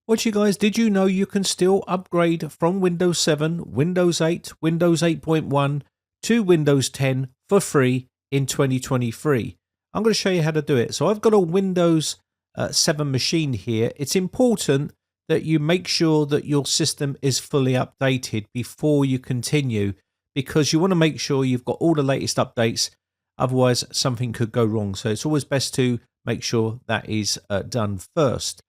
What you guys, did you know you can still upgrade from Windows 7, Windows 8, Windows 8.1 to Windows 10 for free in 2023? I'm going to show you how to do it. So I've got a Windows 7 machine here. It's important that you make sure that your system is fully updated before you continue, because you want to make sure you've got all the latest updates. Otherwise, something could go wrong. So it's always best to make sure that is done first.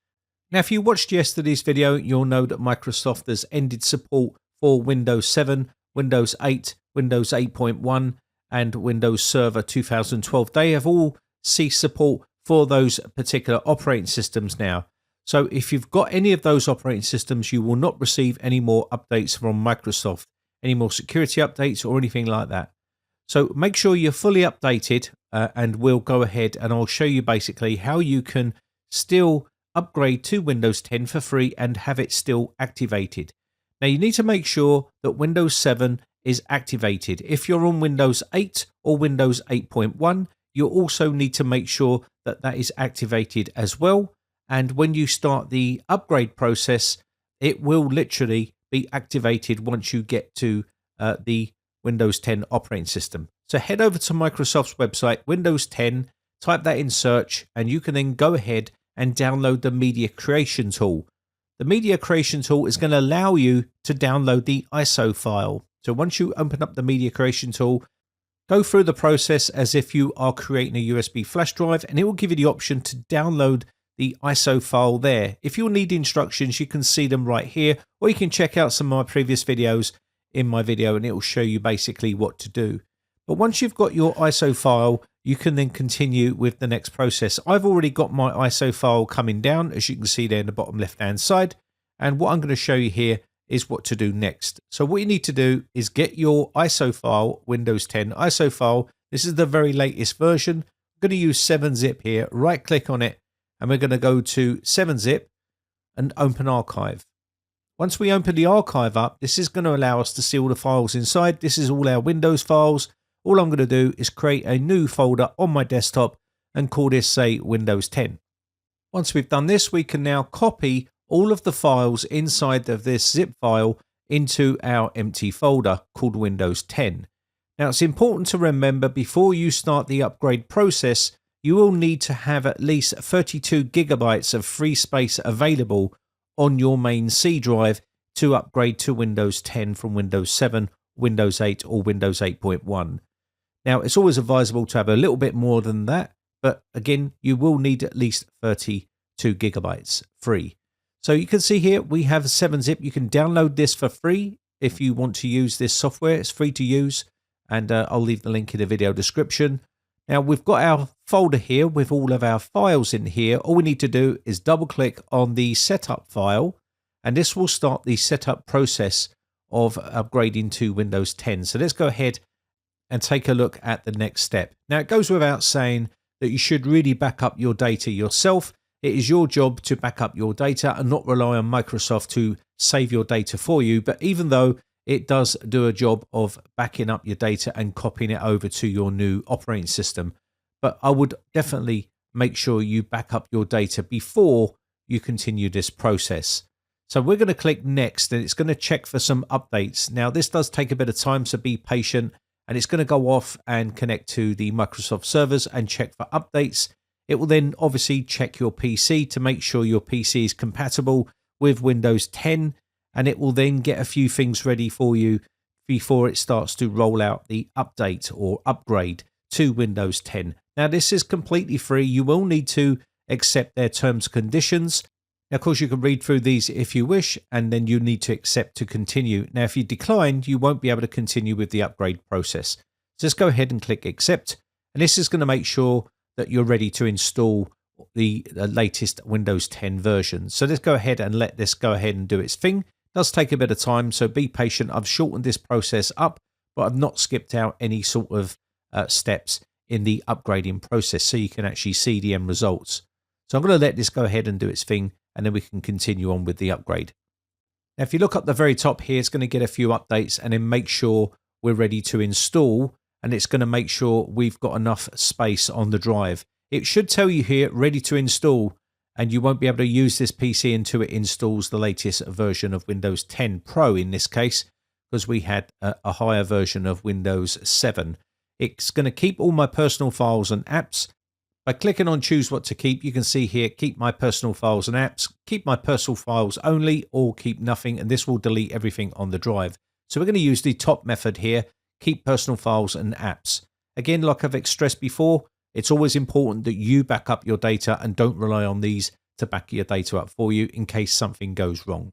Now, if you watched yesterday's video, you'll know that Microsoft has ended support for Windows 7, Windows 8, Windows 8.1, and Windows Server 2012. They have all ceased support for those particular operating systems now. So if you've got any of those operating systems, you will not receive any more updates from Microsoft, any more security updates or anything like that. So make sure you're fully updated, and we'll go ahead and I'll show you basically how you can still upgrade to Windows 10 for free and have it still activated. Now you need to make sure that Windows 7 is activated. If you're on Windows 8 or Windows 8.1, you also need to make sure that that is activated as well. And when you start the upgrade process, it will literally be activated once you get to the Windows 10 operating system. So head over to Microsoft's website, Windows 10, type that in search, and you can then go ahead and download the media creation tool. The media creation tool is going to allow you to download the ISO file. So once you open up the media creation tool, go through the process as if you are creating a USB flash drive, and it will give you the option to download the ISO file there. If you'll need instructions, you can see them right here, or you can check out some of my previous videos in my video and it will show you basically what to do. But once you've got your ISO file, you can then continue with the next process. I've already got my ISO file coming down, as you can see there in the bottom left hand side. And what I'm going to show you here is what to do next. So what you need to do is get your ISO file, Windows 10 ISO file. This is the very latest version. I'm going to use 7-zip here. Right click on it and we're going to go to 7-zip and open archive. Once we open the archive up, this is going to allow us to see all the files inside. This is all our Windows files. All I'm going to do is create a new folder on my desktop and call this, say, Windows 10. Once we've done this, we can now copy all of the files inside of this zip file into our empty folder called Windows 10. Now, it's important to remember before you start the upgrade process, you will need to have at least 32 gigabytes of free space available on your main C drive to upgrade to Windows 10 from Windows 7, Windows 8 or Windows 8.1. Now, it's always advisable to have a little bit more than that, but again, you will need at least 32 gigabytes free. So you can see here, we have 7-zip. You can download this for free if you want to use this software. It's free to use, and I'll leave the link in the video description. Now, we've got our folder here with all of our files in here. All we need to do is double click on the setup file, and this will start the setup process of upgrading to Windows 10. So let's go ahead and take a look at the next step. Now, it goes without saying that you should really back up your data yourself. It is your job to back up your data and not rely on Microsoft to save your data for you. But even though it does do a job of backing up your data and copying it over to your new operating system, but I would definitely make sure you back up your data before you continue this process. So we're going to click next, and it's going to check for some updates. Now, this does take a bit of time, so be patient. And it's going to go off and connect to the Microsoft servers and check for updates. It will then obviously check your PC to make sure your PC is compatible with Windows 10, and it will then get a few things ready for you before it starts to roll out the update or upgrade to Windows 10. Now, this is completely free. You will need to accept their terms and conditions. Now, of course, you can read through these if you wish, and then you need to accept to continue. Now, if you decline, you won't be able to continue with the upgrade process. So just go ahead and click accept. And this is going to make sure that you're ready to install the latest Windows 10 version. So let's go ahead and let this go ahead and do its thing. It does take a bit of time, so be patient. I've shortened this process up, but I've not skipped out any sort of steps in the upgrading process so you can actually see the end results. So I'm going to let this go ahead and do its thing, and then we can continue on with the upgrade. Now, if you look up the very top here, it's going to get a few updates and then make sure we're ready to install, and it's going to make sure we've got enough space on the drive. It should tell you here, ready to install, and you won't be able to use this PC until it installs the latest version of Windows 10 Pro in this case, because we had a higher version of Windows 7. It's going to keep all my personal files and apps. By clicking on choose what to keep, you can see here, keep my personal files and apps, keep my personal files only, or keep nothing, and this will delete everything on the drive. So we're going to use the top method here, keep personal files and apps. Again, like I've stressed before, it's always important that you back up your data and don't rely on these to back your data up for you in case something goes wrong.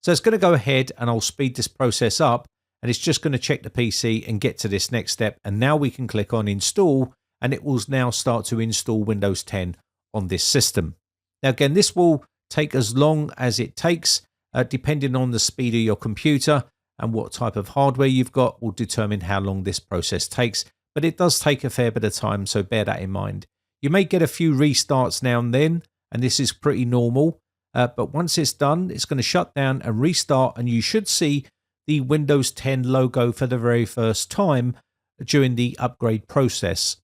So it's going to go ahead and I'll speed this process up, and it's just going to check the PC and get to this next step. And now we can click on install, and it will now start to install Windows 10 on this system. Now again, this will take as long as it takes, depending on the speed of your computer and what type of hardware you've got will determine how long this process takes. But it does take a fair bit of time, so bear that in mind. You may get a few restarts now and then, and this is pretty normal. But once it's done, it's going to shut down and restart, and you should see the Windows 10 logo for the very first time during the upgrade process.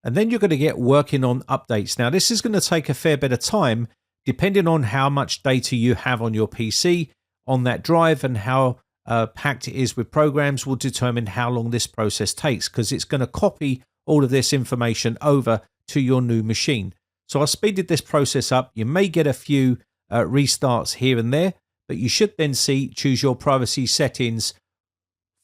And then you're going to get working on updates. Now, this is going to take a fair bit of time, depending on how much data you have on your PC, on that drive, and how packed it is with programs will determine how long this process takes, because it's going to copy all of this information over to your new machine. So I speeded this process up. You may get a few restarts here and there, but you should then see choose your privacy settings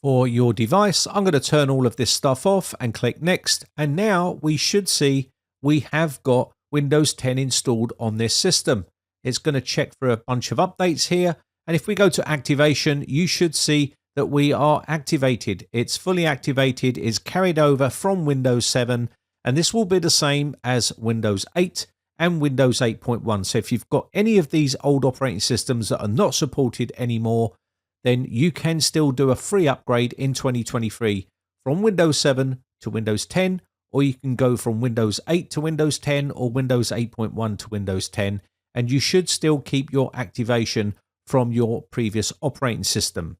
for your device. I'm going to turn all of this stuff off and click next. And now we should see we have got Windows 10 installed on this system. It's going to check for a bunch of updates here. And if we go to activation, you should see that we are activated. It's fully activated. It's carried over from Windows 7. And this will be the same as Windows 8 and Windows 8.1. So if you've got any of these old operating systems that are not supported anymore, then you can still do a free upgrade in 2023 from Windows 7 to Windows 10, or you can go from Windows 8 to Windows 10 or Windows 8.1 to Windows 10, and you should still keep your activation from your previous operating system.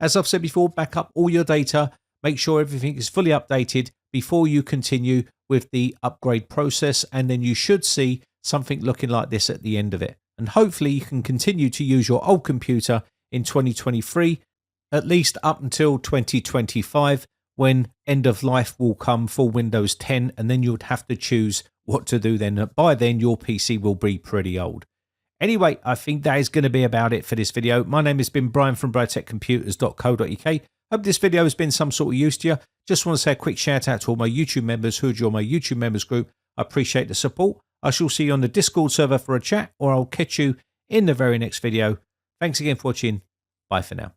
As I've said before, back up all your data, make sure everything is fully updated before you continue with the upgrade process, and then you should see something looking like this at the end of it. And hopefully you can continue to use your old computer in 2023, at least up until 2025, when end of life will come for Windows 10, and then you'd have to choose what to do then. By then, your PC will be pretty old. Anyway, I think that is going to be about it for this video. My name has been Brian from briteccomputers.co.uk. Hope this video has been some sort of use to you. Just want to say a quick shout out to all my YouTube members who join my YouTube members group. I appreciate the support. I shall see you on the Discord server for a chat, or I'll catch you in the very next video. Thanks again for watching. Bye for now.